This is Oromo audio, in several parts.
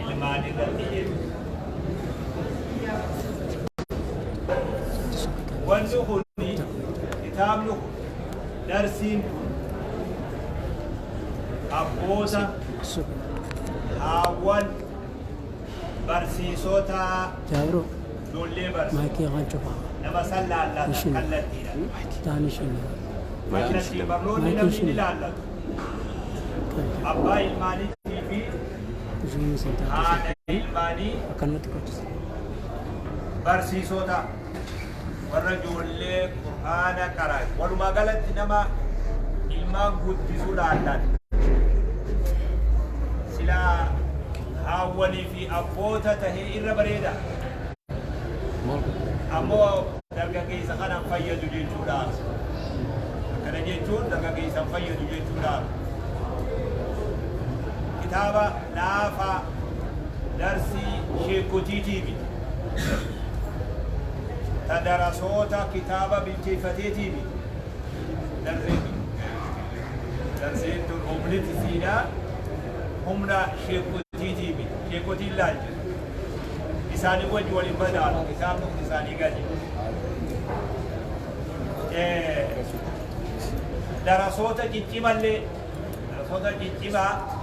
ilmaanii irratti jedhu. Wanti kun kitaabni kun darsiin abboota haawwan barsiisota ijoollee barsiisota nama san laallatan kallattiidha. Kallattii barnoonni namni ni laallatu. Abbaa ilmaaniitii fi haadha ilmaanii barsiisota warra ijoollee Qur'aana qara'an walumaa galatti nama ilmaan guddisuu laallatan. Silaa haawwanii fi abboota tahee irra bareeda. Ammoo dargaggeessa kanaan fayyadu jechuudhaaf. Akkana jechuun dargaggeessan fayyadu jechuudhaaf. Kitaaba laafaa darsii sheekotiitiifi. Tadarasoota kitaaba bilcheeffateetiifi. Darseen tun humniti siidaa humna sheekotiitiifi. Sheekotiin laal jedhu. Isaanii wajji waliin madaalu kitaabni kun isaanii gadi. Darasoota ciccimallee darasoota ciccimaa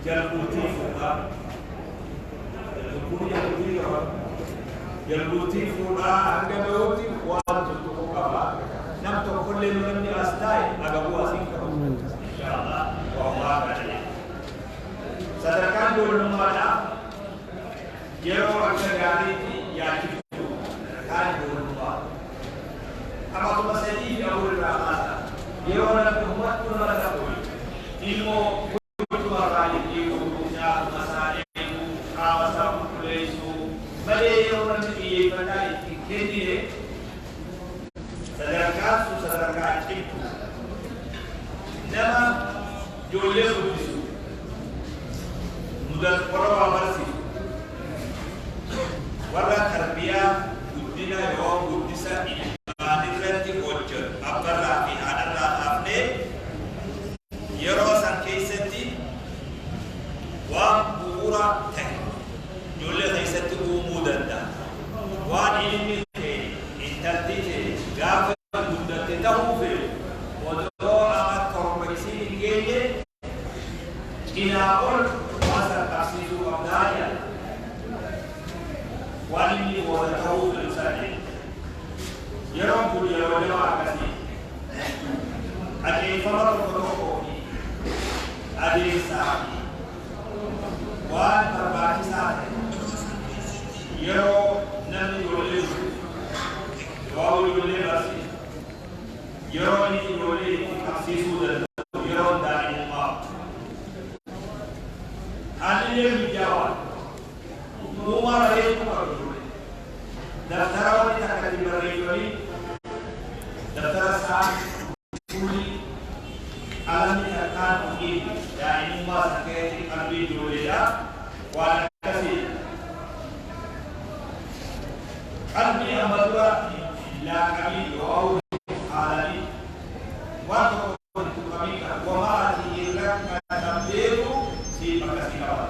jalbuutii fuudhaa jalbuutii fuudhaa hanga bahuutti waan tokko qaba nam tokkollee namni as taa'e agabuu asiin qabu inshaallah waa kana sadarkaan doonummaadhaa yeroo akka gaariitti yaachiftu sadarkaan doonummaa amatuma sadii fi afur irraa kaasa yeroo namni uummattu nama ta'u ilmoo guutummaa raayii nyaatuma isaanii qaamasaa qulqulleessuu malee yeroo namni xiyyeeffannaa itti kennine sadarkaan sun sadarkaa cimtu nama ijoollee guddisu warra waa barsiisu warra tarbiyaa guddina yoo guddisa ilmaanirratti hojjetu abbarraa fi haadharraa haafnee yeroo san keessatti waan bu'uura ta'e ijoollee keessatti uumuu danda'a waan ilmi ta'e intalli ta'e gaafa guddatte ta'uu fedhu odoo amma torba isii hin geenye cinaa ol waan sarqabsiisuu qabdaa jedha waan inni booda ta'uu fedhu sana yeroon kun yeroo lama akkasii adeemfama tokko tokkoo fi adeemsaa fi waan barbaachisaa ta'e yeroo namni ijoollee waa ijoollee barsiisu yeroo inni ijoollee itti qabsiisuu danda'u yeroo daa'imummaa haalillee mijaawaa uumaa bareedu qabu daftara wanti akka itti barreeffamii daftara isaa fuulli alamni akkaan dhiibu daa'imummaa sakkeetti qalbii ijoolleedhaa waan akkasii qalbii amma dura laaqabii yoo haalanii waan tokko itti qabii qabu wamaa ati irra qaqqabdeetu siif akkasii qaba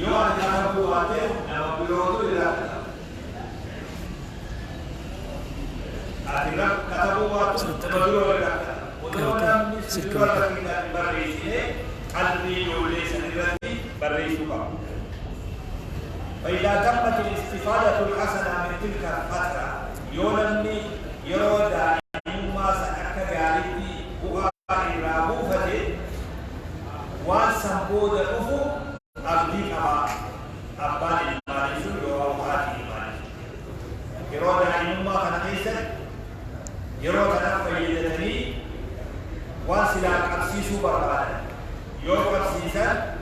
yoo ati nama bu'aate nama birootu irraa qaqqaba ati irra katabuu waatu nama biroo irraa qaqqaba odoo namni sirriiwwan rakkinaan barreessine qalbii ijoollee san irratti barreessuu qabu. فإذا تمت الاستفادة الحسنة من تلك الفترة يولني يرودا ما سأك جارتي وغير أبوفته وسنبود أفو أبدي أبا أبان المالي يوروات المالي يرودا ما كان حيث يرودا فيدني وسلا أبسيسو برباد يوم أبسيسا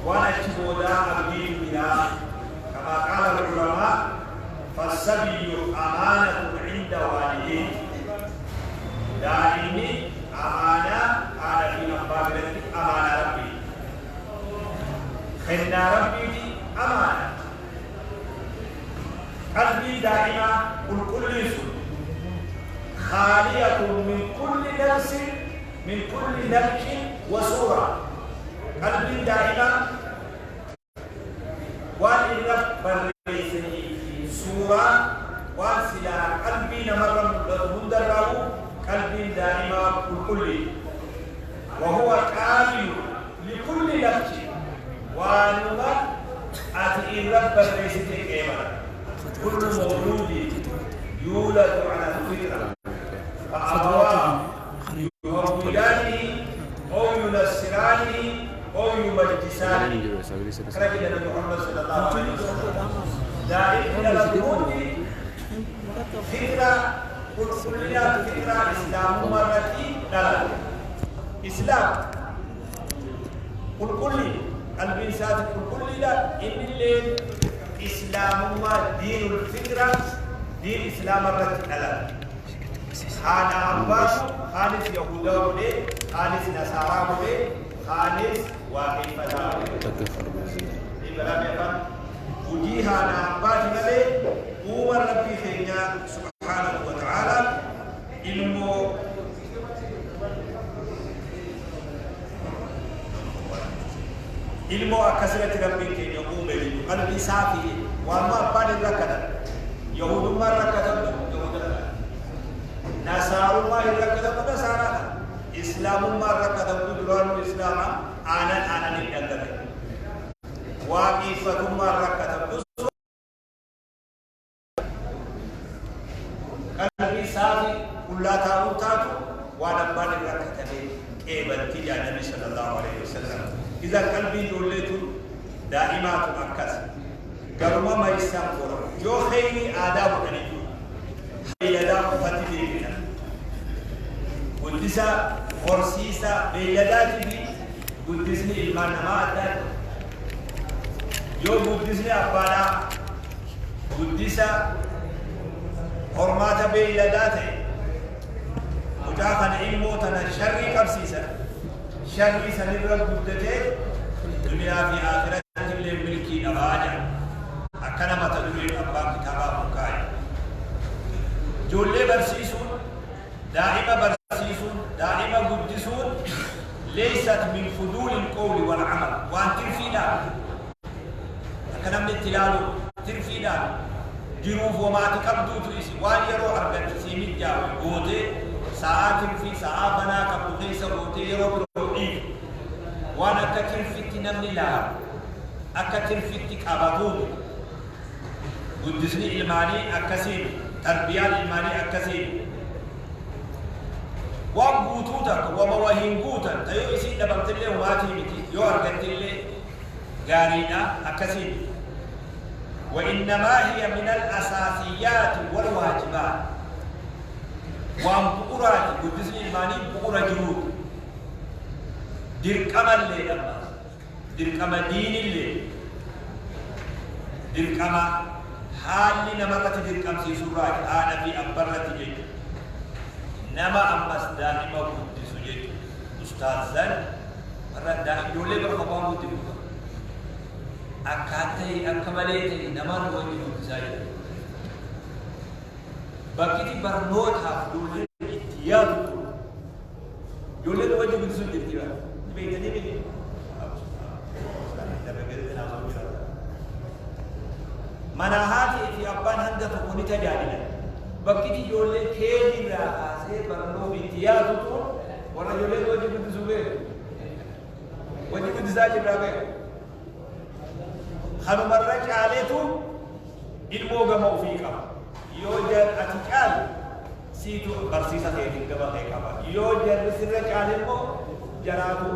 وأنا تبودا أبدي بلا كما قال العلماء فالسبي أمانة عند والديه دائمي أمانة على في أمانة أمانة ربي خلنا ربي أمانة قلبي دائما كل خالية من كل نفس من كل نفس وصورة قلبي دائما وإن بريسني في سورة وسلا قلبي نمر مندره قلبي دائما كل وهو كامل لكل نفس وانما أتي رب بريسني كيما كل مولود يولد على الفطرة فأبواه يهودانه أو ينصرانه أو يمجسانه كرجل محمد صلى الله عليه وسلم ذلك إلى الوجود فكرة كلية فكرة إسلام مرتي دلالة إسلام كل الإنسان كل لا إن الليل إسلام ما دين الفكرة دين إسلام مرتي دلالة هذا أباس خالص يهودا ولي خالص نصارى ولي خالص واقعي فتاة إبراهيم وجيها نعبات ملي أمر ربي خينا سبحانه وتعالى ilmu akasirati rabbiin keenya uume qalbii saafii waamma abbaan irra kadhan yahudummaa irra kadhan nasaarummaa irra kadhan nasaaraadha islaamummaa irra kadhan duraanuu islaama أنا للدلدل واقفة مركة قلبي صافي كلها تاوتاتو وانا بالي ركعت قبل تيجي النبي صلى الله عليه وسلم اذا قلبي دولته دائمات مكس قالوا ما يستنفر جو خيري آداب ونجو بيلدا فتدي قدسا ورسيسا بيلدات بي قدسني إلمان ما أداد يو قدسني أبانا قدسا حرمات بيلدات مجاقا علمو تنا شري قبسيسا شري سنرى قدته دنيا في آخرة اللي ملكي نواجع أكنا ما تدوين أبا كتابا مكاي جولي برسيسون دائما برسيسون دائما قدسون ليست من فضول القول والعمل وان ترفينا أكنا من التلالو ترفينا جروف وما تقبضوا تريسي وان يرو أرغن تسيمي جاوي قوتي ساعات في ساعة بنا كبوغيسا قوتي يرو بروعي وانا كتر فتي نمني لها أكتر فتي كابطون قدسني إلماني أكسين تربية الإلماني أكسين وان قوتوتك ومواهين قوتا تيو إسين دبقت اللي وماتي بتي يو أرغنت اللي قارينا أكسين وإنما هي من الأساسيات والواجبات وان بقرات قدسني إلماني بقرة جرود دركم اللي لما دركم دين اللي دركم حالي نمرة دركم في سورة أنا في أبرة جيد نما أمس دائما قدس جيد أستاذ زن مرة دائما يولي برخبان قدس أكاتي أكمليتي نما نوجد قدسايا بكتي برنوت هفدول اتياد يولي نوجد قدس جيد بيتني بيتني مناهاتي في أبان هندا تكوني تجارينا بكتي يولي كيدي راقاسي برنو بيتياتو ورا يولي وجه بدزوبه وجه بدزاجي برابه خانو مرج عليتو الموغا موفيقا يوجد أتكال سيتو برسيسا خيرين كبا خيكابا يوجد سرج عليمو جراتو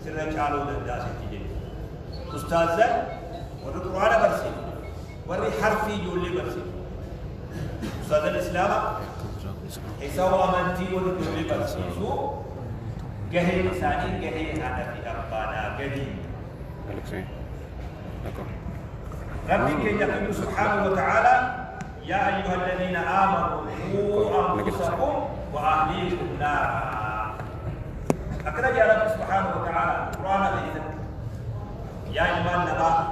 سرق علو دنداسي تيجي أستاذ ورد قرآن برسي ورد حرفي جولي برسي أستاذ الإسلام حسوا أمانتي ورد جولي برسي سو جهي إنساني جهي أنا في أبانا جهي ربي كي يقول سبحانه وتعالى يا أيها الذين آمنوا قوا أنفسكم وأهليكم نارا أكرج رب سبحانه وتعالى القرآن الكريم يا إيمان نبا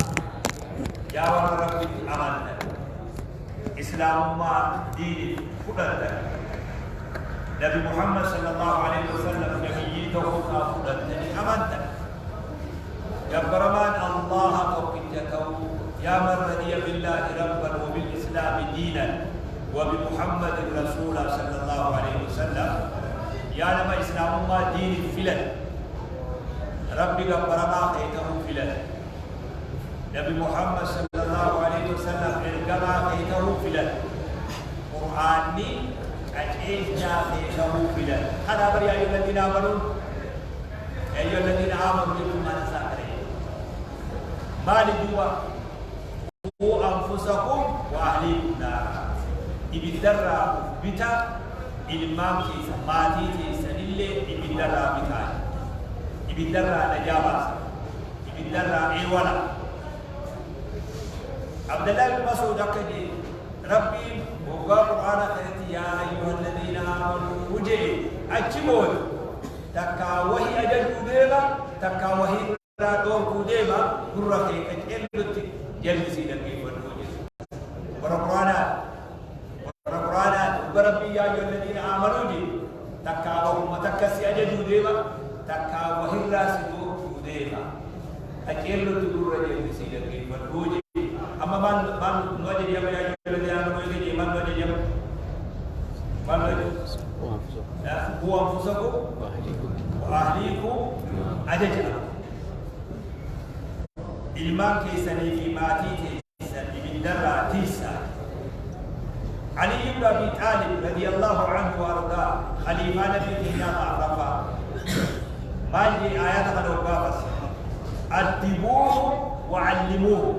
يا رب أمانة إسلام ما دين فلان نبي محمد صلى الله عليه وسلم نبي توقع فلان أمانة يا برمان الله توقيته يا من رضي بالله ربا وبالإسلام دينا وبمحمد رسولا صلى الله عليه وسلم يا نما إسلام ما دين فلان ربي قبرما خيته فلان نبي محمد صلى الله عليه وسلم إرقما خيته فلان قرآني أجئنا خيته فلان أنا بري أيها الذين آمنوا أيها الذين آمنوا لكم ما نساكرين ما لجوا قوا أنفسكم وأهليكم نارا إبتدرا بتا إلمام كيسا ماتي كيسا إلي إبتدرا بتا إبتدرا نجابا إبتدرا إيوانا عبد الله بن مسعود أكدي ربي وقال القرآن خيرتي يا أيها الذين آمنوا وجئوا أجمعوا تكا وهي أجل كوديما تكا وهي دور كوديما قرة خيكت إلت جلسي لكي فنوجد ورقرانا وربي يا أيها الذين آمنوا دي تكا وهم تكسي أجل كوديما تكا وهي راس دور كوديما أجل تدور جلسي لكي فنوجد أما من نوجد يا أيها الذين آمنوا يجي من نوجد يا من نوجد قوا أنفسكم وأهليكم ilmaan keessanii fi maatii keessan ibiddarraa tiisaa. علي بن ابي طالب رضي الله عنه وارضاه خليفه نبي الله عرفه ما يجي ايات الوقافه ادبوه وعلموه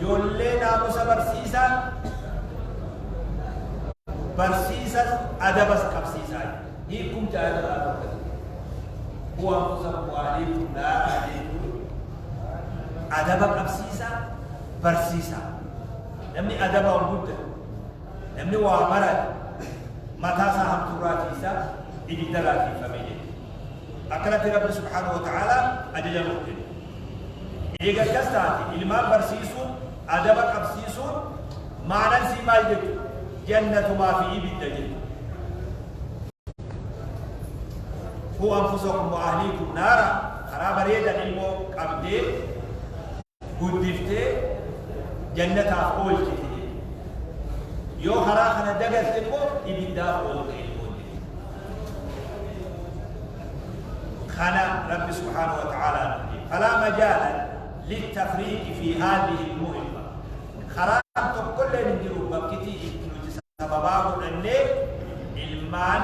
جولنا مسبرسيسا برسيسا ادبس قبسيسا هيكم تعالى هو مسبر عليكم لا عليكم ادب قبسيسا برسيسا نمني ادب وجود نمني وامرات متى ساهم تراتيسا إبدالاتي فميلي أكرت رب سبحانه وتعالى أجل مؤمن إيجا كستاتي إلمان برسيسون أدبك أبسيسون معنى سيما يجب جنة ما في إبدال هو أنفسكم وأهليكم نارا خراب ريدا إلمو أبدي قدفتي جنة أقول كتير يو خراخنا دقت تبو إبدا أقول خنا رب سبحانه وتعالى فلا مجال للتفريق في هذه المهمة خراب كل نديرو بكتي سبباب أن المان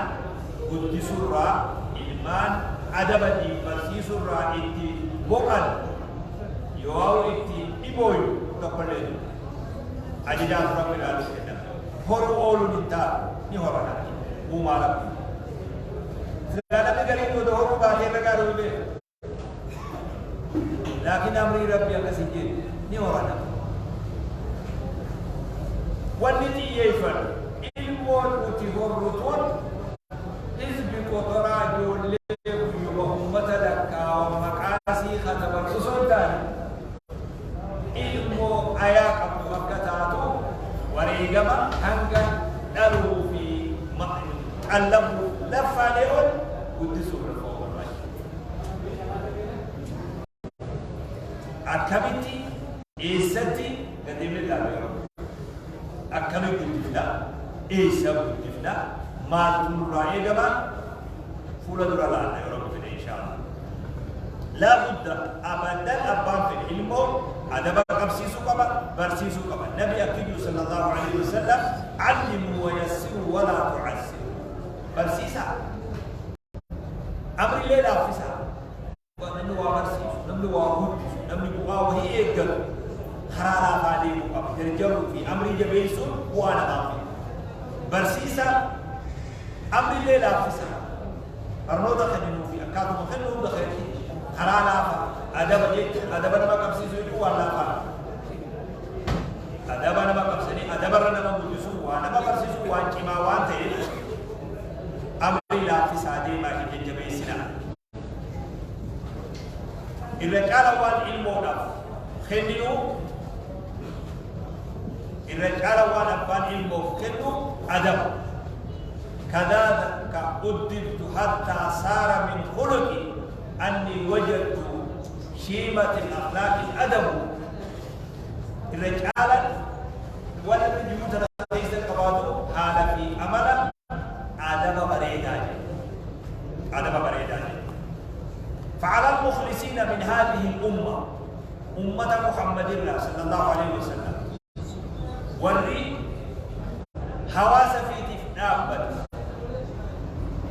قد سرّا المان أدب دي برسي سرّا إتي بوكال يواو إتي إبوي تقول أجداد رب العالمين هو أولو نتا نهورنا ومارك سلالة بقريب ودهور باهي بقارو بي لكن أمري ربي أكسجين نهورنا والنتي يفر إلمون وتهور رطون إذ بقطرة جول وهم تلكا ومكاسي خطبا سلطان إلمو آياك مكتاتو وريقما هنگا نرو في علمو لفا لئون قدسوا بالفوق الرجل أكبتي إيستي قدم الله يرب أكبت الدفلا إيسا الدفلا ما تنرى إيقما فولا درى الله يرب فينا إن شاء الله لا بد أبدا أبان في العلم أدب قبسيسو قبا برسيسو قبا النبي أكيد صلى الله عليه وسلم علموا ويسروا ولا تعسروا برسيسا أمر الليل أفسا ونمي وبرسيسو نمي وهدسو نمي وهي إيقل خرارا فاديمو قبا ترجموا في أمر جبيسو وانا أمر برسيسا أمر الليل أفسا أرنودا خننو في أكادو مخنو دخيري خرارا أدب نما قبسيسو يقوى الله فانا أدب نما قبسني أدب نما قدسو وانا برسيسو وانكما وانتين أمري لا في سادي ما كي جبيسنا الرجال والعلم ونف خنو الرجال والأبان علم خنو أدب كذلك أدبت حتى صار من خلقي أني وجدت شيمة الأخلاق الأدب الرجال ولم يجوز ليس القباض هذا في أمل أدب بريدان فعلى المخلصين من هذه الأمة أمة محمد صلى الله عليه وسلم وري حواس في تفنابت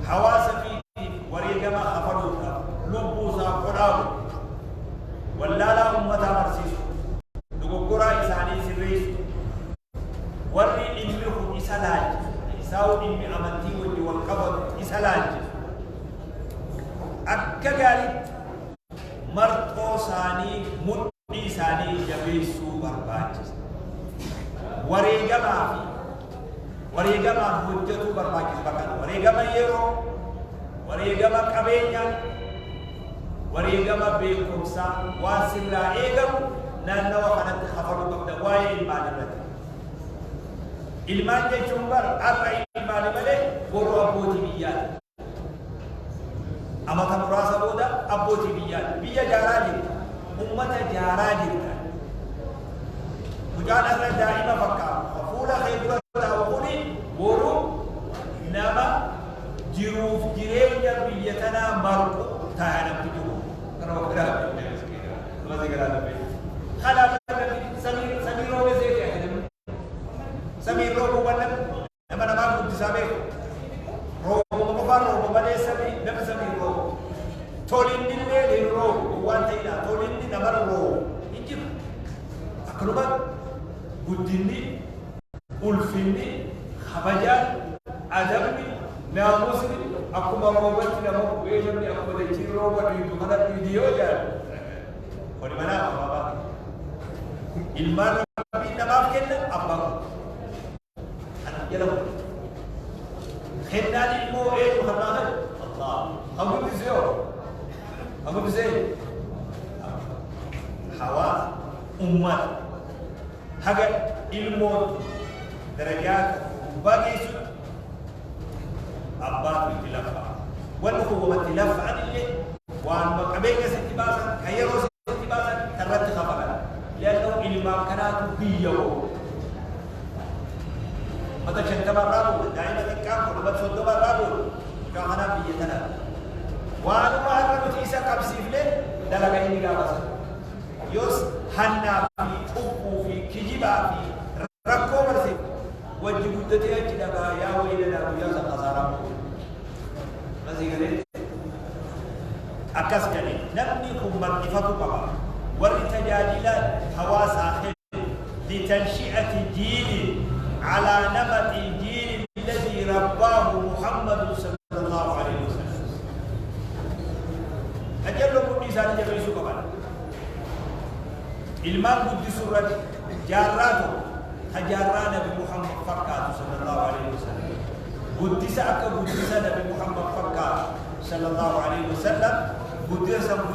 حواس في وريقما خفروتا لبوسا قراب ولا لا أمة مرسيس نقرأ إساني سريس وري إمره إسلاج إساو إمي أمنتي ودي والقبض إسلاج akka gaariitti marxoo isaanii mudhii isaanii jabeessuu barbaachisa. Wareegamaan hojjetuu barbaachisa bakka wareegama yeroo, wareegama qabeenyaa, wareegama beekumsaa waan sirraa eegamu naannawa kanatti hafaluu qabda waa'ee ilmaan irratti. Ilmaan jechuun bar har'a ilmaani malee boruu abbootii biyyaati. Amata muraasa booda abbootii biyya jaaraa jirta ummata jaaraa jirta mucaan irra daa'ima fakkaatu fuula keedura taa'uuni boru nama jiruuf jireenya biyya tanaa marqu taa'ee namti jiru kana of biraa تولين الليل الروح وانت إلى تولين نمر الروح يجب أكلمك قدني ألفني خبجان أدبني ناموسني أكو مرموبتي نمو بيجمني أكو ديتي روبا يدخل فيديو جان ولمنا بابا ilman rabbi namaaf kenna abbaa ana jedhamu kennaan ilmoo eenyu kanaa Allah hagudisee hawaas ummat haga ilmoo darajaat bageessu abbaatu itti lafa wanni kun wamatti lafa'an illee waan maqabeenya sitti baasan kan yeroo sitti baasan tarratti kafalan لأنه إلما كانت بيو متى شنتما رابو دائما تكام ولما تصدما رابو كأنا بيتنا وأنا ما أعرف تيسا كابسيف لين دلنا إني كابس يوس هنا في أبو في كجيبا في ركو مرسي وجبت تيجي دعا يا ويلنا يا سكاسارا masih gede akas kali namni kumman ifatu baba والتجادل حواس آخر لتنشئة جيل على نمط الجيل الذي رباه محمد صلى الله عليه وسلم أجل قدس أن يبرسوا كمان إلمان قدس الرد جاراته تجارانا بمحمد فرقاته صلى الله عليه وسلم قدس أكا قدس نبي محمد فرقاته صلى الله عليه وسلم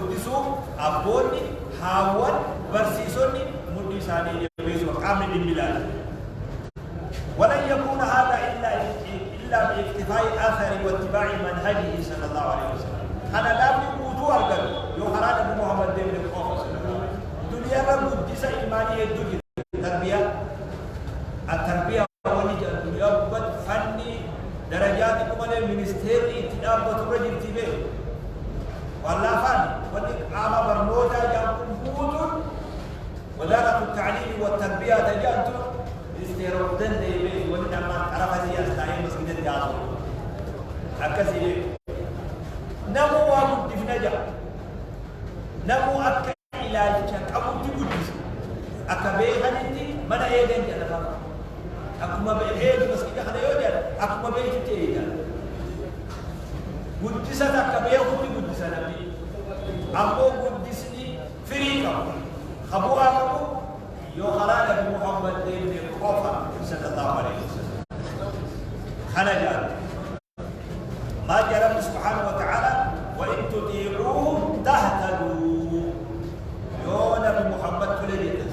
قدسوا أبوني هاون برسيسوني مدي ساني يبيزو عامل الميلاد ولن يكون هذا إلا باكتفاء أثر واتباع منهجه صلى الله عليه وسلم أنا لا بيقودوا أرجل يوحنا نبي محمد بن الخوف صلى الله عليه وسلم دنيا رب قدس إيمانية الدنيا التربية ونجا الدنيا بد فني درجات كمان المينستيري اتناب بترجم تبيه والله فاني ولك عام برنوجا جاكم بوتون وزارة التعليم والتربية تجانتو استيرودن ديبي ولنما عرفت يستعين مسجد الجاسو أكسي ليه نمو وابد دفنجا نمو أكا علاج أبو تبوديس أكا بيخانتي من أيدن جانا أكما بيخيد مسجد خنا يوجد أكما بيخيد تيجا قدسة أكا بيخوتي قدسة نبي أمو قدسني فريقا خبوها خبو يوخلان بمحمد بن الخوفة صلى الله عليه وسلم خنجا ما جرب سبحانه وتعالى وإن تطيعوه تهتدوا يونا بمحمد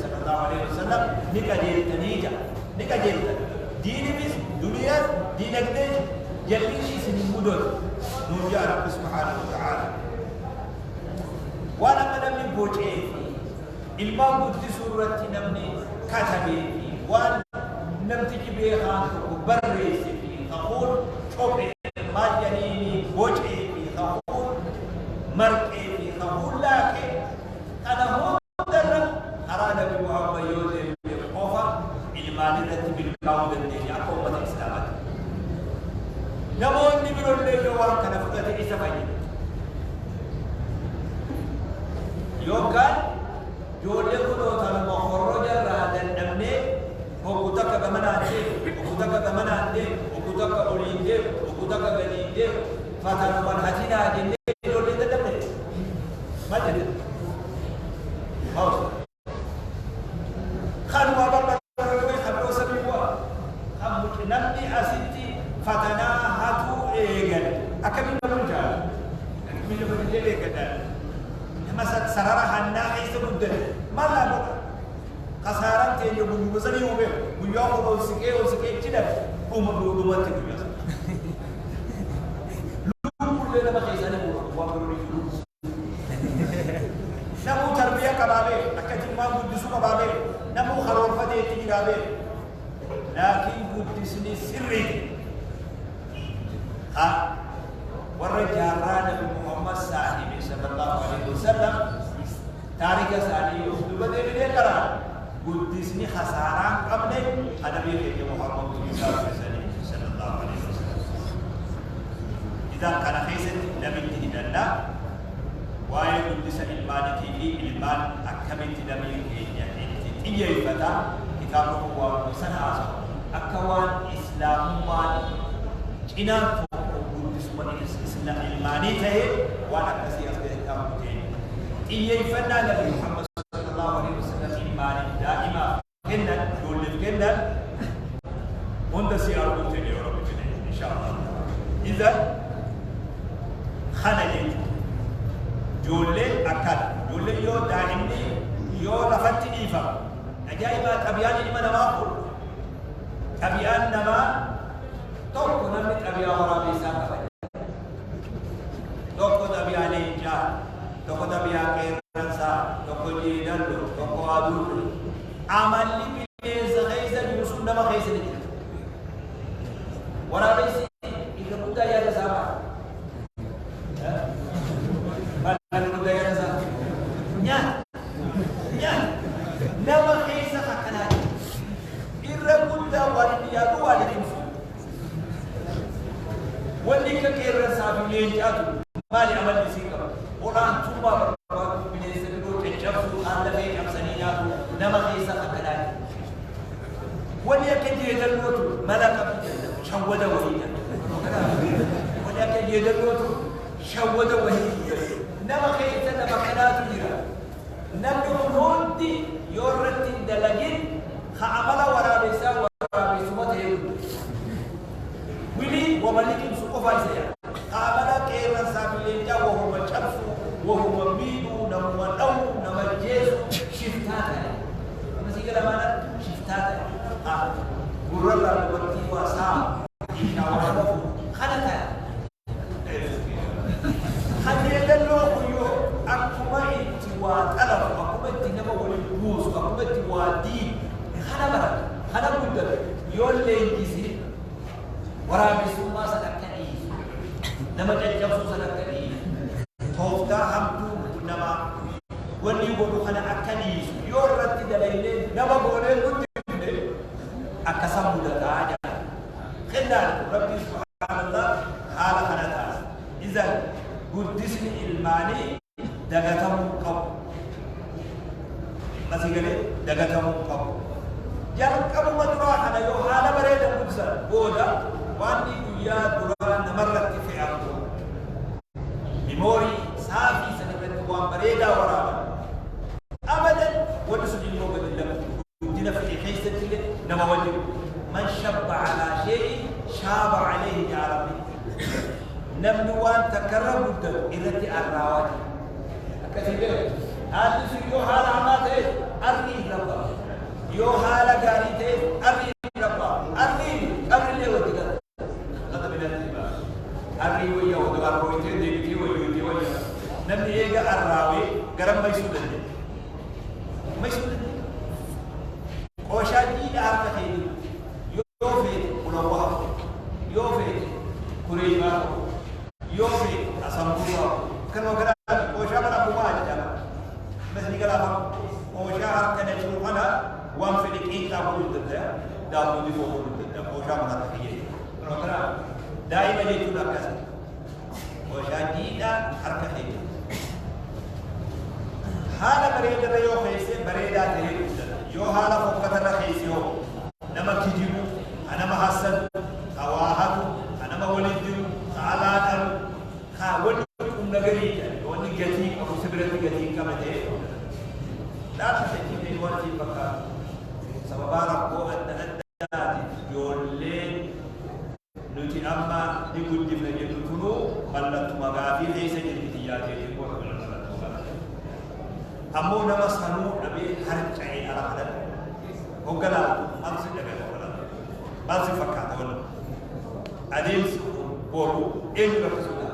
صلى الله عليه وسلم نكجيل تنيجا نكجيل دين بس دنيا دينك دين جليشي سنين مدر نرجع رب سبحانه وتعالى وانا من بوجه الإمام قدس سورة نمني كتبه وان نمتج بها وبرز فيه تقول شوفي ما جنيني بوجه فيه تقول مرقي فيه تقول لكن أنا هو درب أراد بمحمد يوزف بالخوفة المالية بالكون الدنيا قوة الإسلام نمون نبرو الليل وان كان فتاة إسفاين يوكان جولي كنو تلما خرج رادا نمني وكتك كمنانتي وكتك كمنانتي وكتك أولينتي وكتك غنينتي فتنو من حجينا جنة جولي تدمني ما جدد موت خانوا أبا بكر خبروا سبيبوا خمك نمني أسنتي فتنا هاتو إيغن أكمل نمجال أكمل نمجال إيغن مسات سرارة هنا إيش تقول ما لا بد خسارة تيجي بنيوسني هو بنيوم هو سكيه كذا هم لوما تقول لوم كلنا ما خيساني هو بقولي لوم نمو تربية كبابة أكيد ما بدوسو كبابة نمو خروف فتى تيجي كبابة لكن بدوسني سري ها ورجعنا بمحمد صاحب صلى الله عليه وسلم تاريخ سالي أسلوب ده كرا قدسني خسارة قبل أنا بيجي محمد صلى الله عليه وسلم إذا كان خيسة نبي تهدنا قدس إلمانتي في إلمان أكملت نبي إيه الفتاة كتابه هو سنة عصر أكوان إسلام مان إنا قدس إسلام إلماني تهي وأنا كسي أصبح كامتين إيه الفتاة نبي محمد صلى الله عليه وسلم إلماني دائما كنا دول كنا مندسي أربوتين يا رب إن شاء الله إذا خنجت جولي أكل جولي يو دائمني يو لفتي إيفا أجايبا تبيان لما نماكل تبيان نما توقو نمت أبيا ورابي ساقا توقو تبيان إنجا توقو تبيان كيرانسا توقو جيدالو توقو أدول عمل لي بيزا خيزا يوسف نما خيزا نجد ورابي سي إذا بدا يا ساقا nama kaisa kakana irra gudda wali ya ko wali dinsu wali ka kera sabi ne ya to mali amal bi sika quran tuba ba bi ne sai do ke jafu an da kai amsani ya to nama kaisa kakana wali ka je da lotu malaka shawada wahida wali ka je da lotu shawada wahida nama kaisa da makanatu dira namni hundi يورتي دلجين خعملا ورا بيسا ورا بيسومته ولي وملك سوق فايسيا خعملا كيرا سابيلينجا وهو مشرف وهو ميدو نمودو نمجيز شفتاتا مسيك لمانا شفتاتا غرلا بوتي واسا شاورو خنتا خديدلو كيو اكما انتوا طلب اكما تنما ولي أقومت وادي خنا بدر يولي جزي ورابي سوما سنكني نما جنجف سنكني توفتا حمدو نما ولي بودو خنا أكني يورتي دليل نما بولي بدر أكسام بدر خلال ربي سبحانه الله حال خنا تاس إذا قدسني الماني دغتم قب masih gede daga kamu kamu yang kamu madura ada yo hala bereda muksa boda wandi duya dura namarrat fi abdu memori safi sanabet wa bereda waraba abadan wadu sujud mo badilla dina fi khaysati nama wajib man shabba ala shay'in shaba alayhi ya rabbi namnu wa takarrabu irati arrawati akasibe هذا يو حال عماته أرني ربا يو حال قاريته أرني ربا أرني قبل اللي ودك هذا من الاتباع أرني ويا ودك أرويته ديبتي ويوتي ويا نبني إيجا الراوي قرب ما يسود لي ما يسود لي وشادي دار كثير يوفي ولوه يوفي كريمة يوفي أسمعه كانوا كذا وشامنا بواجه بس نقول لهم وشاهر كان يشوف أنا وام في الإنت أقول الدنيا دارو دي فوق الدنيا وشاهر من هذا نقرأ دائما يجونا كذا وشاديدا حركة هي هذا بريد الريو خيسي بريدا تهيل يو هذا فوق كتر خيسي هو نما كجيبو أنا ما حسن أواهد أنا ما ولدو على خاول نغري وني جتي أو سبرتي جتي كما تي لا تشتي في وقتي بكا سببارك هو أن يولين نتي أما يقول دفن يدخلو بلت مغافي ليس جلتياتي يقول أمو نمسخنو نبي حرق شيء على خلال وقلا أمسك لك وقلا أمسك فكات ولا أدين بورو إيه رفضنا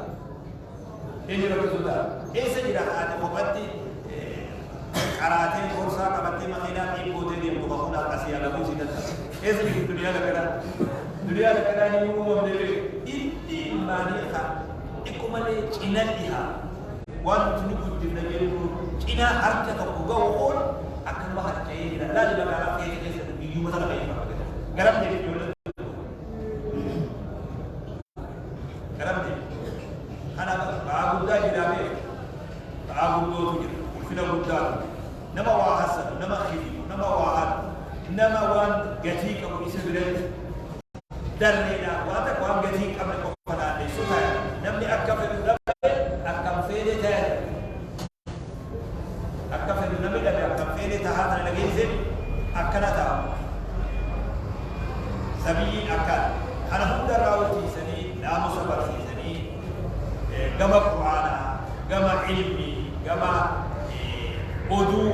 ini rakyat sudah. Sejak ada bupati karate kursa kabati makina ibu jadi ibu bakuna kasih ada musik dan. Sejak dunia lekada ini umum dari ini manika ikumale Cina dia. Wan tuni budi dari Cina harga terbuka won akan bahas cai dan lalu dalam kayak itu video masalah kayak apa gitu. Garam jadi jualan. Garam jadi. Karena bagus dah jadi apa? تعبدوا تجر وفينا قدام نما واحسن نما خير نما واحد نما وان جتيك أبو إسرائيل درنا واتك وان جتيك أبو كفنا لسوها نمني أكفر أكم فيدة تاد أكفر نمني لبي أكم فيدة تهاتنا لجيزم أكنا تام سبي أكل أنا هم دراوتي سني لا مصبر سني جمع قرآن جمع علمي جمع أدو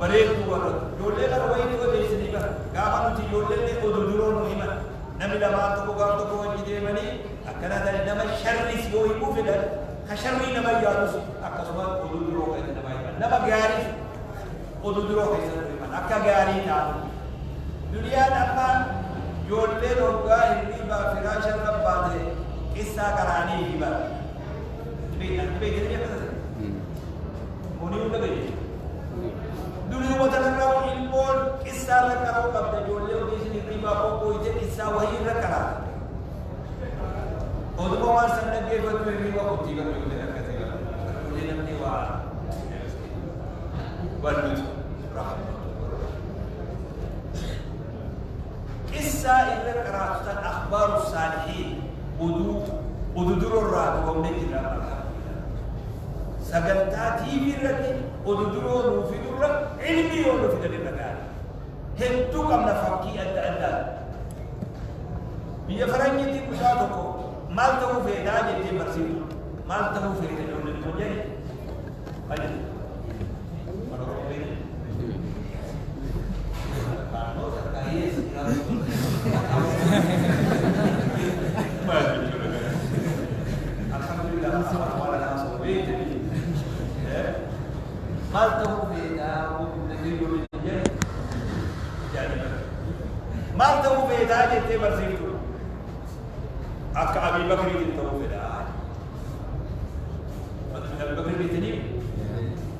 بريد ورد يولي غرويني وديسني بر جمع نتي يولي أدو درون مهمة نمي لما تكو قام تكو وجدي مني أكنا ذلك نما شر سيوي مفيدا خشري نما يارس أكسما أدو درون كذا نما يبان نما جاري أدو درون كذا يبان أكا جاري نام دنيا نما يولي روكا هندي با فراشة نبادة قصة كراني هبا بيت ini apa saja? Moni udah gede. Dulu waktu nak ilmu kisah nak kau kabda jual di sini riba pokok itu kisah wahyu nak kerana. Kalau bawa sana dia buat riba pokok juga boleh nak kata. Boleh nak ni wah. Baru berapa? Kisah ini kerana akhbar salihin, udu durur ratu kau ni tidak. سجلتها تيجي لك ودرون وفي درك علمي ولا في ذلك المكان هنتو كم نفكي أدى بيفرني تبشاتكو مال تهو في داج تبرسيل مال تهو في داج المجاني أجل mal tahu beda mal tahu beda jadi bersitu akka Abi Bakr itu tahu beda Abi Bakr itu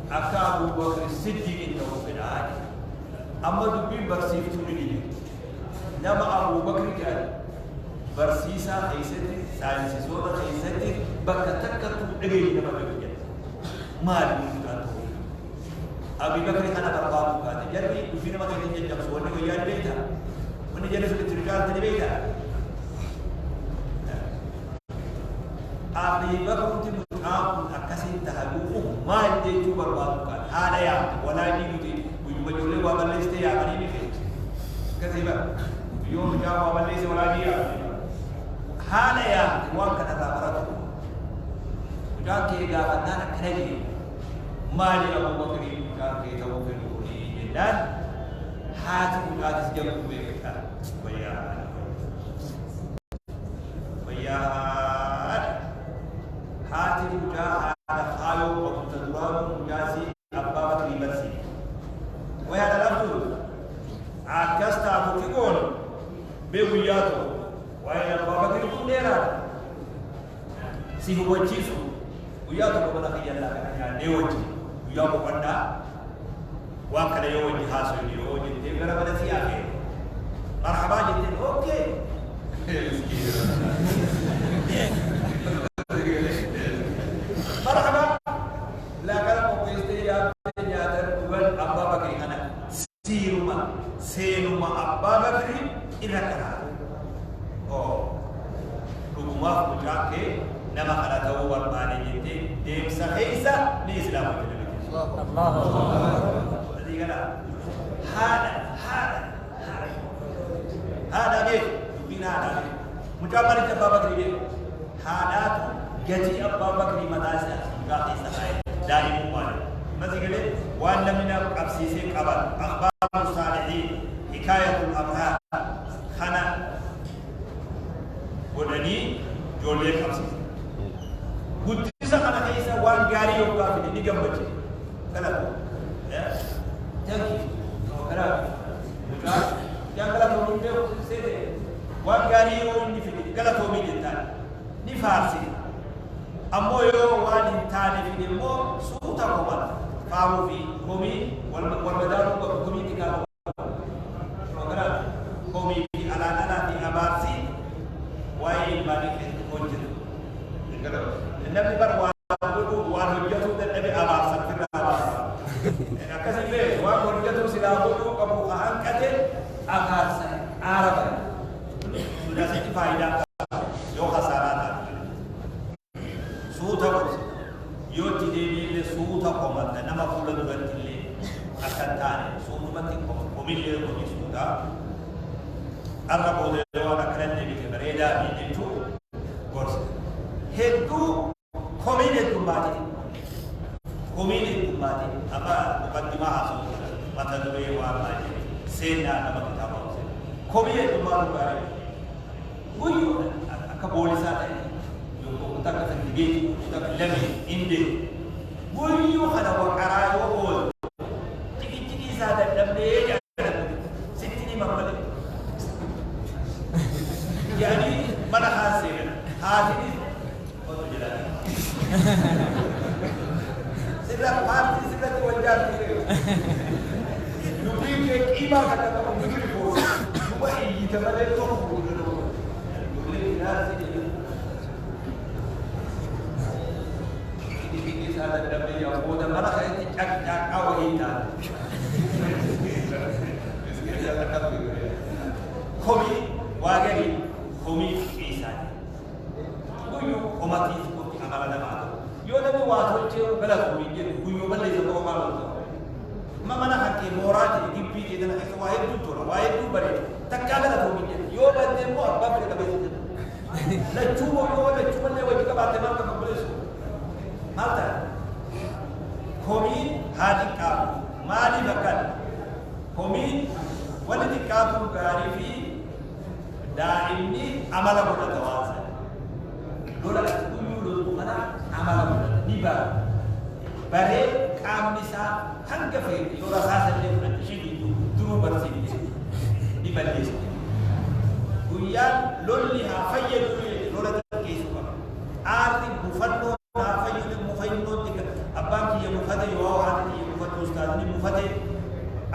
akka Abu Bakr Siddiq itu tahu beda amma dubi bersitu ini nama Abu Bakr kan bersisa haysati sains soda haysati bakatakatu degi nama begitu mal أبي بكر أنا برباب هذا جربي وفينا ما كان يجي جنب سووني وياه بيتها من جلس في الرجال تني بيتها أبي بكر تمام أكاسين تهلوه ما يجي جو برباب هذا يا ولا يجي ويجي ولا يستي يا بني بيت كذا يوم جاء ولا يستي ولا يجي هذا يا وان كذا برات جاء كي جاء فنان كنجي مالي أبو بكر كان يتوفى جدا حاتم قادس جنب بيتها بيان حاتم جاء هذا خالو وتدران مجازي أبا بكر برسي وهذا لفظ عكست أبو كيكون بوياته وهي أبا بكر يكون ديرا سيهو وجيسو وياته كما نخيال الله كان يوجي وياته قلنا وكذا يوجي حاسو يوجي تبغى بدأ سياقه مرحبا جدا أوكي مرحبا لا كلام مقيستي يا ترى أبا بكر أنا سينما أبا بكر إلى كذا رغم فجأة نما خلته ورباني جدي ديم سخيسة لإسلام الله هذه كذا هذا بيت بين هذا مجامل أبا بكر بيت هذا جدي أبا بكر مدرسة قاعد يستحي دائم مال مثلاً وأن من أبسيسك أبد أخبار الصالحين حكاية الأبهار خنا ودني جولي أبسيس Buddhisa kana kaisa wan gari yo ka fi ni gambace kala ya tanki kala muta ya kala to munde sede wan gari yo ni fi kala to mi jinta ni farsi ammo yo wani tani fi mo suta ko ba famu fi komi wal badaru ko komi tika kala komi ala di abarsi wa ilmani ko jinta kala النبي بر وانو وانو جاتو النبي أكثر بيه وقرجته سلامه كبوخ هنكته أكاس عربا sudah sedikit faedah yo khasarata suuta ko yo tideli le suuta ko man nama fulan durantille akantane suutu mati ko mille ko ni suuta arra ko de wala kranne bi bereda bi tu gors heddu komine tumbati apa mukaddima hasu mata dure wa ma sena nama kita mau komine tumbati bare buyu akabolisa tadi yo ko taka tandige taka lami inde buyu hada wa karayo ol tiki sada dambe ya sittini mamale yani mana hasil hadini oh jelas sedang parti sedang wajah nubi ke kima kata kamu begini bos cuma ini jangan ada tu ini salah demi yang bodoh malah saya cak awal kita. Komi wagari komi kisah. Buyu komati seperti amalan apa? Yo demi waktu cewek bela komi jadi buyu bela itu kau malu tu. Mama nak hati morat di pipi dan itu wahid tu tu wahid tu beri. Tak kalah komi jadi. Yo benda mu apa benda benda. La cuma le wajib kabate marka kabulus. Malta. Komi hadi ka mali bakan. Komi walidi kaatu garifi daimi amala boda tawasa. Dola kuyulu mana amala boda diba. Bare kamisa hanga fe dola sasa le shidi duru barsi di balis. Kuyan lolli ha fayyadu lola kesuka arti mufanno ha fayyadu mufanno tika abaki ya mufade yo hadi ya mufade ustad ni mufade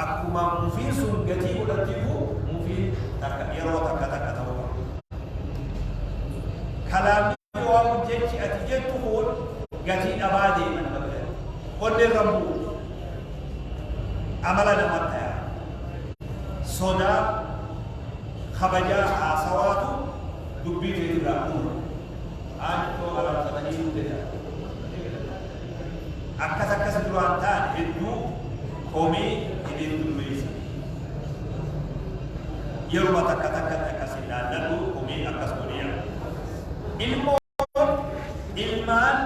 akuma mufisun gati ulatifu mufi takabiro takata kalami wa mujechi atijetu hol gati abadi man babda onde rambu amala na mataya soda khabaja asawatu dubbi te rabu an to ala tabani de akasa duranta edu komi idin dumis yeruma takata kasida lalu komi akas dunia ilman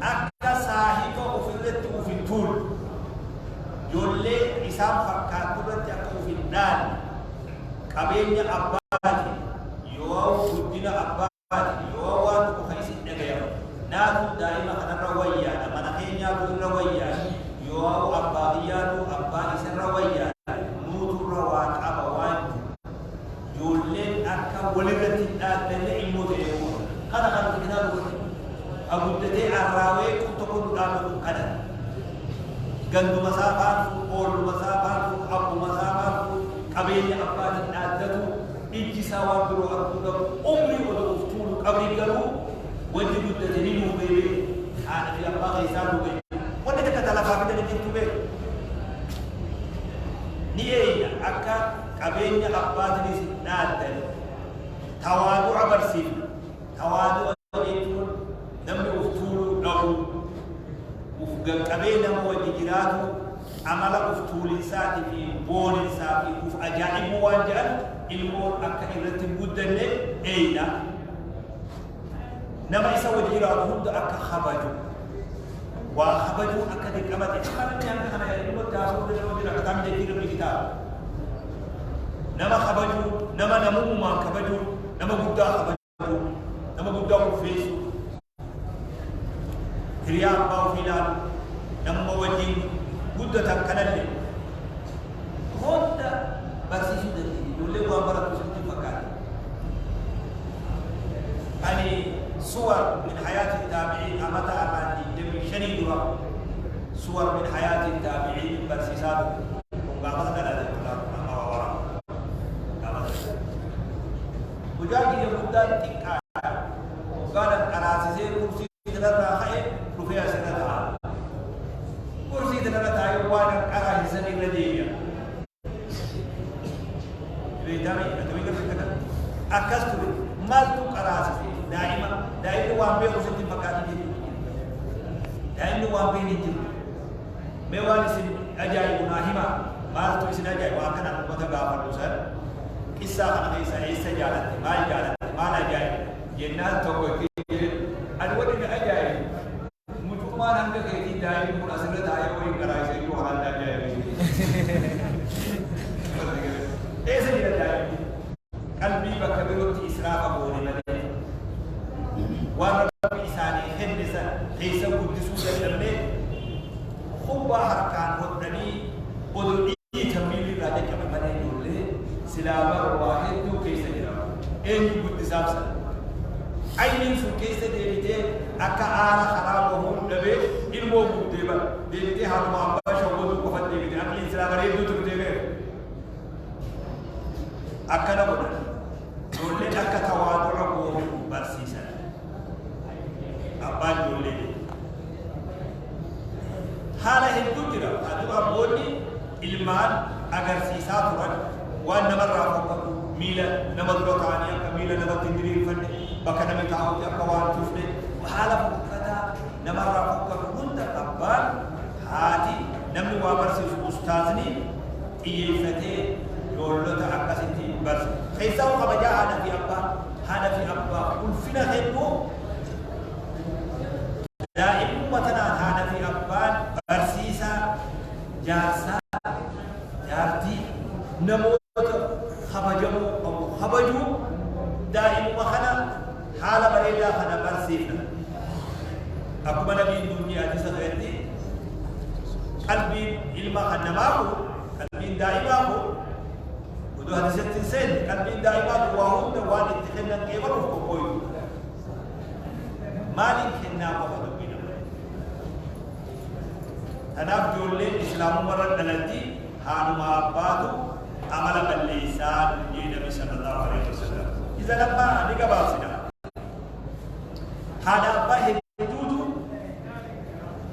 akasahiba ufidatu ufitul jolle isam fakaturat yakau fidan kabenya abadi yo kudina abadi yo wan ko khaisi daga yam natu daima kana rawaya da manakenya ko rawaya yo abadiyatu abadi san rawaya nutu rawan abawan jolle akka walirati da ilmu de kada kan kitabu abudate arawe kutukun danu kada gandu masafatu ol masafatu abu masafatu kabenya abadi adatu ijisawa biro akuda umri wala uftul kabri garu wajibu tadrimu bebe ana fi abadi sabu be wanda taka talafa bida ni tube ni eya akka kabenya abadi ni nadal tawadu abarsi tawadu itu dami uftul lahu ufgal kabena wajiratu amala uftuli sati fi boni sati uf ajaibu wajal ilmu akka irati buddanne eida nama isa wajira hud akka khabaju wa khabaju akka de kamati kana yang kana ya ilmu tasu de wajira katam de kitab kitab nama khabaju nama namu ma khabaju nama budda khabaju nama budda fesu kriya ba filan nama wajin budda takanalle honda basi sudah dole wa barat sudah fakar ani suwar min hayat tabi'in amata amani demi shani dura suwar min hayat tabi'in basi sabu ngapa ada nama wara bujagi yang budda tikka kana karasi se kursi dalam rahae rupiah sedara kursi dalam tayo wan kara سن الردية بيتامي أتوي كيف كذا أكستر مال تقرأسي دائما وامبي وسنت مكاني دائما وامبي نجيب ميوان سن أجاي بناهما مال تو سن أجاي واكنا متغافر دوسر قصة أنا إيسا جالت ما لا جاي جنات توقتي أدوات أجاي مجموعة عندك كذي دائما مناسبة تايا وين كرايسة يو حال أجاي إيسا جالت دائما قلبي بكبيرة إسراف أبوني مدين ورب إساني خندسا حيث قدسوا جلمي خبا حركان ودني ودني تميل راجع كمان يقولي سلامة واحد دو كيس جرا إيه قدسام سل أين سو كيس ديبته أكا آرا خرابهم دبي إلمو قديبا ديبته هذا ما باشا ودو كفت ديبته أكلي سلامة ريدو تبديبه أكا نبض دولي أكا توادر قوم برسيسا أبان دولي حالا هدو جرا هدو أبوني ilmaan agarsiisaa turan waan namarraa fokkatu miila nama dura ta'anii akka miila namatti diriirfanne bakka namni taa'utti akka waan tufne haala fokkataa namarraa fokkatu hunda abbaan haati namni waa barsiisu ustaazni xiyyeeffatee ijoollota akkasitti barsiisu keessaa kabajaa haadha fi abbaa ulfina hedduu daa'imummatanaan haadha fi abbaan barsiisaa jaarsaa jaartii namoota habajuu daa'imuma kana haala bareedaa kana barsiifna akkuma nabiin duunii hadisa ta'etti qalbiin ilma kan namaa kun qalbiin daa'imaa kun oduu hadisatti hin seenne qalbiin daa'imaa kun waa hunda waan itti kennan qeebaluuf qophooyu maaliin kennaa qofa dubbii nama tanaaf ijoolleen islaamumarra dhalatti haanuma abbaatu amala balleessaa jee nabi sallallahu alaihi wasallam isa lammaa ni gabaabsina haadha abbaa hedduutu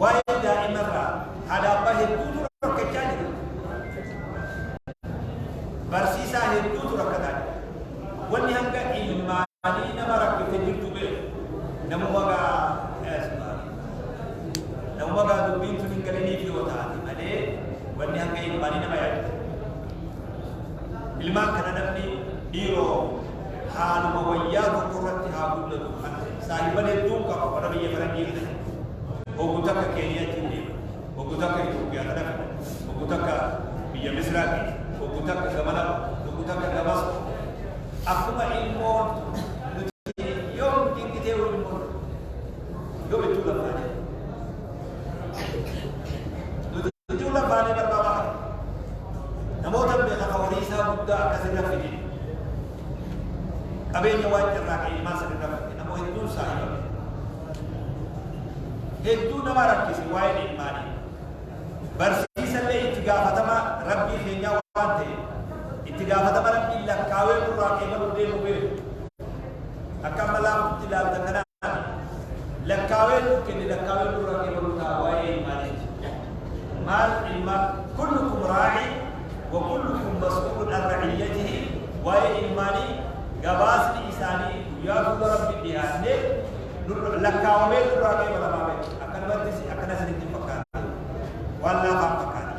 waa'ee daa'imarraa haadha abbaa hedduutu rakkachaa jira barsiisaa hedduutu rakkataa jira wanni hanga ilmaanii nama rakkate jirtu bee namuma gaa dubbiin tun hin galiniif yoo taate malee wanni hanga ilmaanii nama yaadatu ilmaan kana namni dhiiroo haaluma wayyaa tokko irratti haa guddatu saahiban hedduun qaba warra biyya farangii kana oguu takka keeniyaatti deema oguu takka Itoophiyaa kana kana oguu takka biyya Misraaqi oguu takka gamana oguu takka Damasco akkuma ilmoon nuti yoo dinqitee ilmoon yoo bittuu lafaane bittuu lafaane barbaada namoota beekaa horii isaa guddaa akkasirra fide qabeenya waan irraa ka'e ilmaan sanirra fide namoota hedduun saahibame hedduu nama rakkise waa'ee ilmaanii barsiisallee itti gaafatama rabbii keenyaa waan ta'e itti gaafatama rabbii lakkaawee nurraa qeebaluu deemu beeku akka amma laafutti ilaalta kanaan lakkaawee nu kenne lakkaawee nurraa qeebaluu ta'a waa'ee ilmaanii maal ilmaan kullukum raaci wa kullukum mas'uulun an ra'iyyatihi waa'ee ilmaanii gabaasni isaanii guyyaa fuula rabbi dhiyaannee lakkaawamee nurraa qeebalamaa beeku akkanumatti akkana isinitti fakkaata waan laafaan fakkaata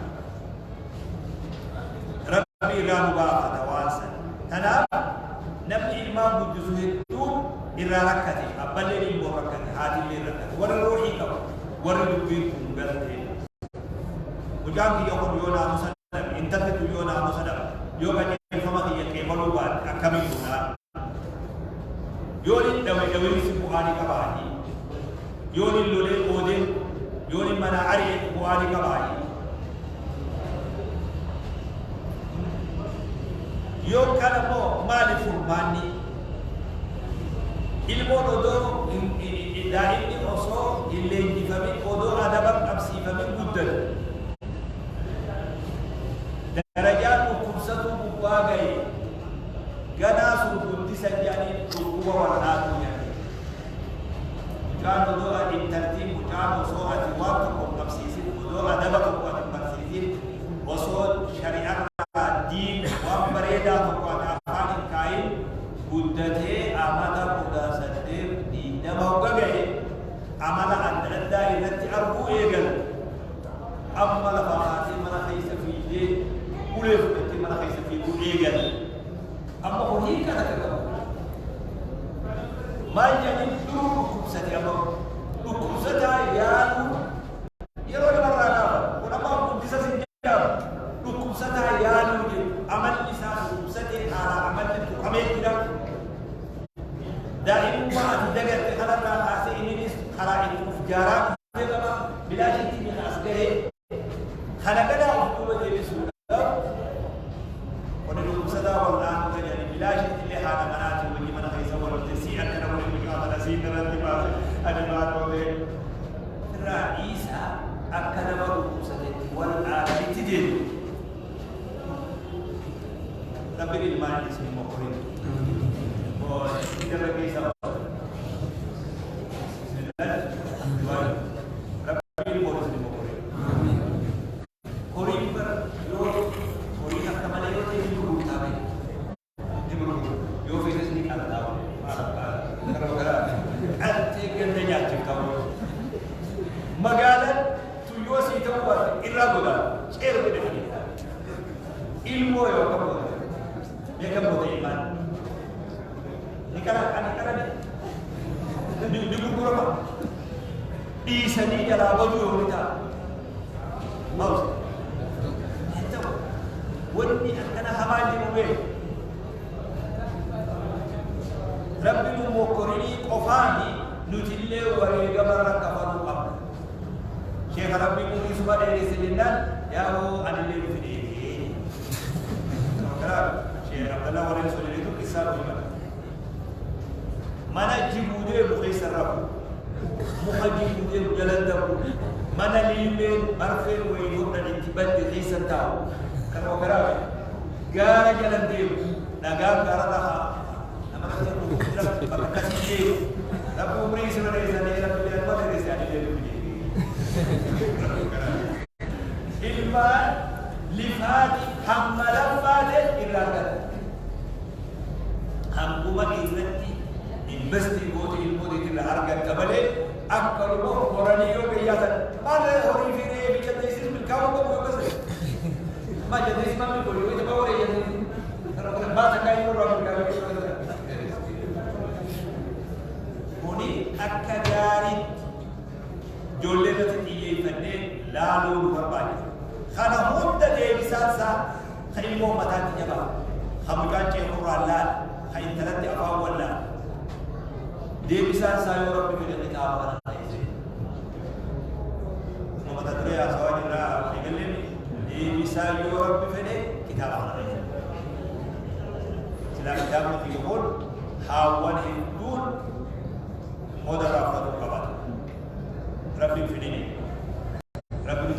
rabbi irraa nu baafata waan san kanaaf namni ilmaan guddisu hedduun irraa rakkate abballeen ilmoo rakkate haatillee rakkate warri ruuxii qabu warri dubbiin kun galtee mucaan kiyya kun yoo naamusa dhabe intalli kun yoo naamusa dhabe yoo qajeelfama kiyya qeebaluu baate akkamiin kunaa yooni dhaweessi bu'aanii qabaanii yooni lolee qoodee yooni mana ari'e bu'aanii qabaanii yoo kana immoo maali furmaanni ilmoon odoo daa'imni osoo hin leenjifamin odoo adaban qabsiifamin guddatu darajaan dhukkubsatuu gubbaa ga'e ganaa sun guddisa jedhanii dhukkuba warraatu jedhani mucaan odoo ati intaltiin mucaan osoo ati waan tokko qabsiisin odoo adaba tokko ati barsiisin أما لفاقاتي من خيس في جيد ولف بنتي من خيس في بوليجل أما هوني كذا كذا ما يعني دو كبسة أما دو كبسة يالو يروي مرة ونما كبسة سنجاب دو كبسة يالو عمل لسان كبسة على عمل تكمل كذا دائما ما أتدقق خلنا خاصة إني خرائط فجارات بلا شيء من أسكره خلقنا أفضل بسهولة ونلوم صدا والآن يعني بلا شيء اللي هذا مناته وجي من خيسة والتسيء أكنا ولمكان الأسيد الانتباه الانتباه الرئيسة أكنا ولمكان صدق والآن تدين تبري المال اسمه مقرين وإذا بقي سبب ilmu ya kamu, dia kamu beriman. Ini karena di buku apa? Di sini jalan baju kita. Mau? Itu, wani karena hamal di mobil. Rabbi mukorini kofani nutille wari gamar kafaru ab. Syekh Rabbi mungkin semua dari sejendal, ya ho adilil fidi. Syekh Abdullah wali Rasul itu kisah bagaimana? Mana jibude mukhaisar rabu, muhajibude jalan dabu, mana limen marfen wa yurda intibad khisan tahu. Kalau berapa? Gara jalan debu, naga gara dah. Nama kita bukan kasih debu. Tapi umri sebenarnya saya tidak boleh apa dari saya debu. Ilmu lifati hamalan fadil iradat. Hamkumat irati investi buat ilmu di harga kabale akal boh orani yo kiyatan mana orang fire bicara isim kamu kau bukan sih macam ini mami boleh itu bawa ya kalau bahasa kain orang kami ini akadari jolle nanti dia fadil lalu berbalik karena muda dia bisa sah ilmu mata dia bah kamu kan cekor Allah kain terhadap apa wala dia bisa saya orang pikir kita apa nanti mau kata dia soal juga ikalin dia bisa orang pikir kita apa nanti silakan kamu tikul hawan hindun modal apa tu kawan Rabbi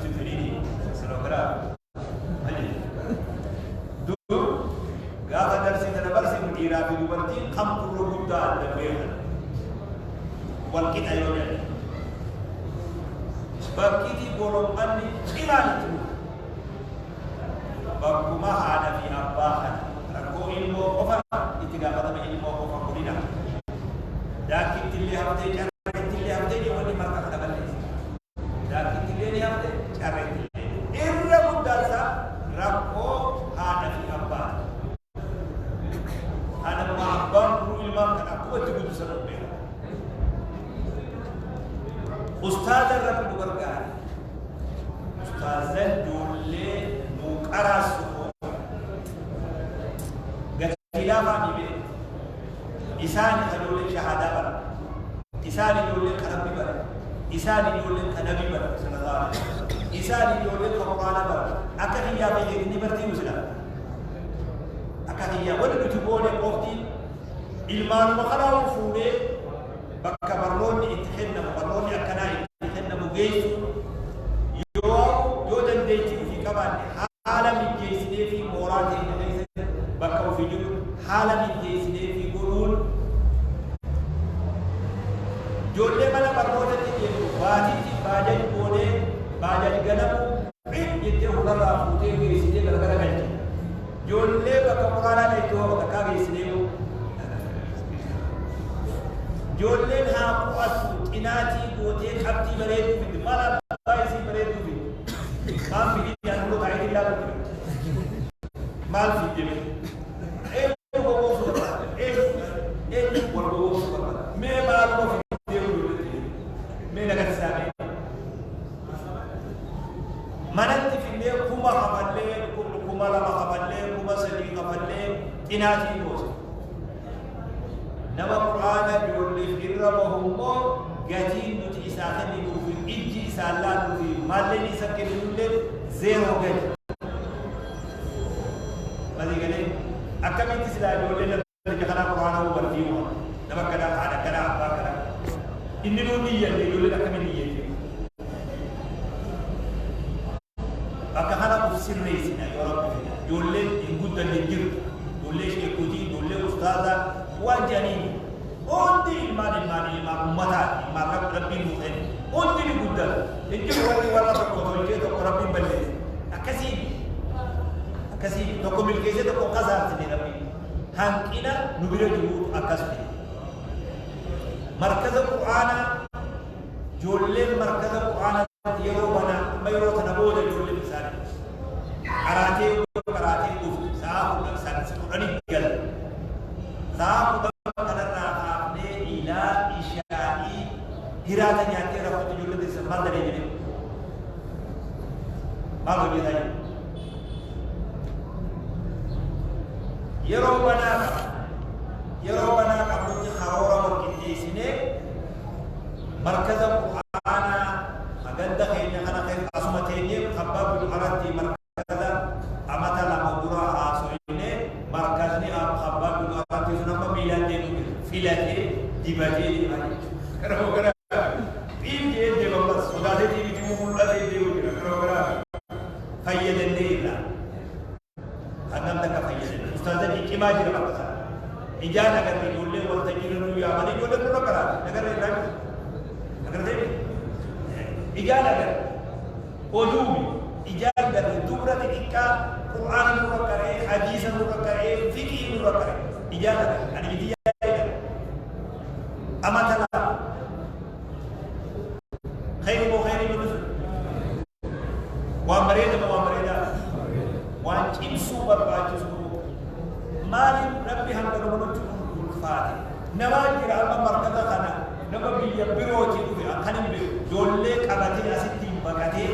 fini selokra ali dulu gak ada sih tanah bersih mengirapi berarti kampung rubutan dan benar wal kita yonya sebab kita golongan ni iman itu baguma ada di abahan rako ilmu apa itu gak kata ilmu apa kulina dan kita lihat dia cara lihat dia di mana markah ada balik dan kita lihat dia cara irra mudasa rako ada di abahan ada ma'abang ilmu kan aku itu butuh sebab Ustaz Rabi berkata, Ustaz dulu nukaras gajilafah ni be, isani dulu syahada bar, isani dulu karabi bar, isani dulu kanabi bar, sallallahu alaihi wasallam, isani dulu Quran bar, akhiya be ini berarti muslim, akhiya wala itu boleh waktu ilmu makhluk fude. Bakka barloonni itti kennamu barloonni akkanaa itti kennamu geessu yoo dandeetti ofii qabaanne haala mijeessinee fi mooraa keenya keessatti bakka ofii jiru haala mijeessinee fi godhuun ijoollee mana barnootatti deemu baatiitti baajaj boonee baajaj ganamu jettee hundarraa fuutee geessinee gargara galche ijoollee bakka quraanaa itti hoo bakka geessinee Jollen haku asu inati gote kapti beredu fi mala baisi beredu fi ما في دين أنه تعيد الله بكرة ما في دين إيه بقول سبحان إيه بقول سبحان ما في دين ما لقت سامي ما ننتي في الليل كوما خبلة كوما لما خبلة كوما سدي خبلة تناتي كوس نما القرآن بيقول لي في ربهم جاتين نتيساخن في إنجي سالات في مالني سكر لولد زيرو جات ما دي قالين أكمل تسلا بيقول لنا جهنا القرآن هو برتيمه نما كذا هذا كذا أبا كذا إني نودي اللي يقول لنا أكمل نيجي أكهنا بفسر رئيسنا يا رب يقول لنا يقول لنا نجيب يقول لنا شيء كذي يقول لنا أستاذا وانجاني أنتي ما متى ما ربي مخين أنتي نقدر إنك ولا تقول كذا تقول ربي بلد أكسي تقول بالكذا تقول كذا تدي ربي هنكنا نبير جود أكسي مركز القرآن جولين مركز القرآن يروبنا ما يروتنا بودا جولين مثال كراتي كوف ساعة سكراني قل ساعة هراتا نياتي رفض جولة دي سمال دلي جنب ما بجي داي يرو بنا قبل خرورة مركتي سنة مركز القرآن أجد خيرنا أنا خير عصمتين خباب بالعرض مركز أمتا لمبورا عاصرين مركزني خباب بالعرض سنما ميلاد فيلاتي ديباتي كرا ما جرى بقى إجازة كذي يقول لي والتجيل إنه يا مالي يقول لك نقرأ نقرأ إيه نقرأ ده إجازة كذي ودومي إجازة كذي دورة تكيكا قرآن نقرأ حديث نقرأ فقه نقرأ إجازة كذي أنا بدي أما تلا خير منه وامريدا وان كيسو برباجو مالي ربي هم كانوا فاتي نواجر أما مركزا خنا نبى بيبروتي في أخنم بيولي كبتي أسيتي بكتي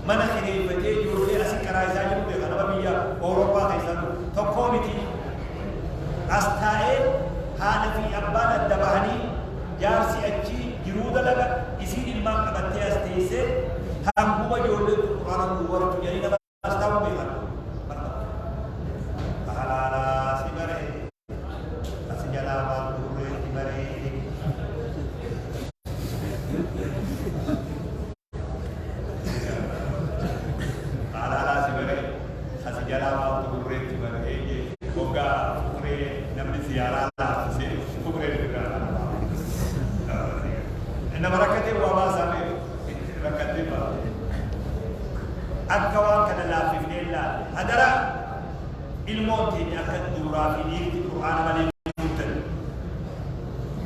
من خيري بتي يولي أسيت كرايزا يبغى نبى بيا أوروبا كيسانو تقومتي أستاء هذا في أبان الدباني جارسي أجي جرودا لغا يصير الماء كبتي أستيسه هم هو يولي القرآن الكبار يعني نبى أستاء بيها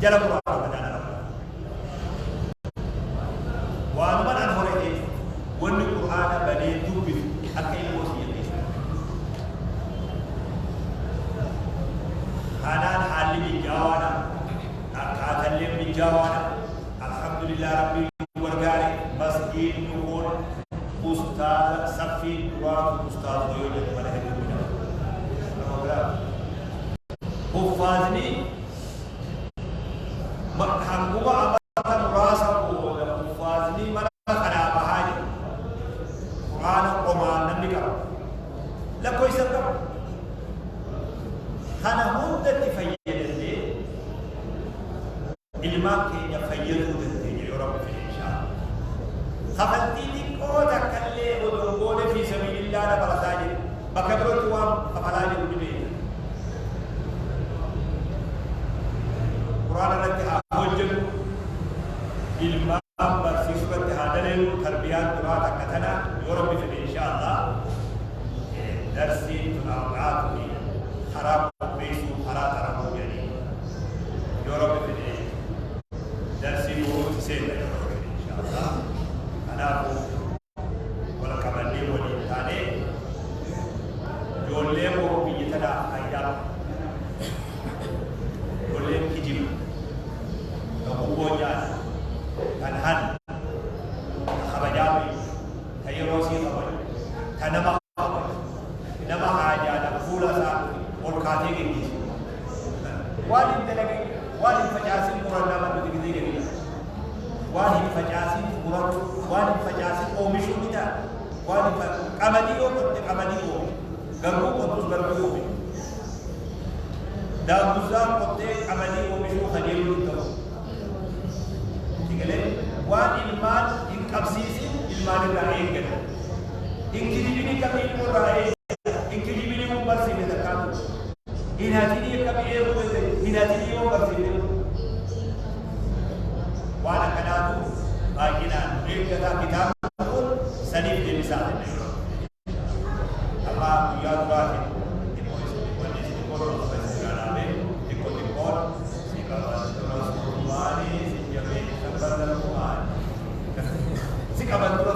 جل القرآن بدنا وأنا من أنا هريت وإن القرآن بني دوبي أكيد وصية أنا حالي بجوانا أكاتلم بجوانا الحمد لله ربي ورجالي مسجد نور أستاذ صفي قرآن أستاذ ويوجد ملك الدنيا حفاظني مكانكوا أبدا مراسا ولا مفازني ما كنا بهاي قرآن قمان نملك لا كوي سبب خنا مدة تفيد اللي ilmaan keenya fayyaduu dandeenya yoo rabbi fedhe inshaAllah. Kafaltii xiqqoo takka illee odoo goone fi sabilillah na barataa jiru bakka birootti waan kafalaa jiru ni beekna. Quraana irratti haa hojjennu, ilmaan barsiisuu irratti haa dalagnu, tarbiyaan duraa takka tana yoo rabbi fedhe inshaAllah. Darsiin tunaa'uudhaaf haraa qopheessuu haraa taramuu jedhanii yoo rabbi fedhe درسي وسيلة إن شاء الله. أنا أقول ولا كمان taane ijoollee koo biyya tanaa fayyaa ijoolleen kijiba tokko nyaata kan han kabajaa kan yeroo sii kabaju kan nama haajaadhaan fuula isaa ol kaatee geggeessu waan hin dalage waan hin facaasin murannaa maddu digdee geggeessu waan hin facaasin muratu waan hin facaasin oomishuu ni ta'a waan hin qamadii yoo qotte qamadii oomishu garbuu qottus garbuu oomishu daanguzaa qottee qamadii oomishuu kajeeluu hin ta'u digalee waan ilmaan hin qabsiisin ilmaan irraa eeggatu hin kijibini kamii irraa eeggatu inkijibini mun barsiifne takkaatu hinatini kamii eeguute hinatini yoo barsiifne waan akkanaatu baay'inaan eeggataa kitaaba kun saniif deebisaa jenne amma guyyaa duraatiin wanni isin qorroo fayyadaadhaame xiqqoon si qaban dura suumaanii si jabee sabbarra kumaanii si qaban dura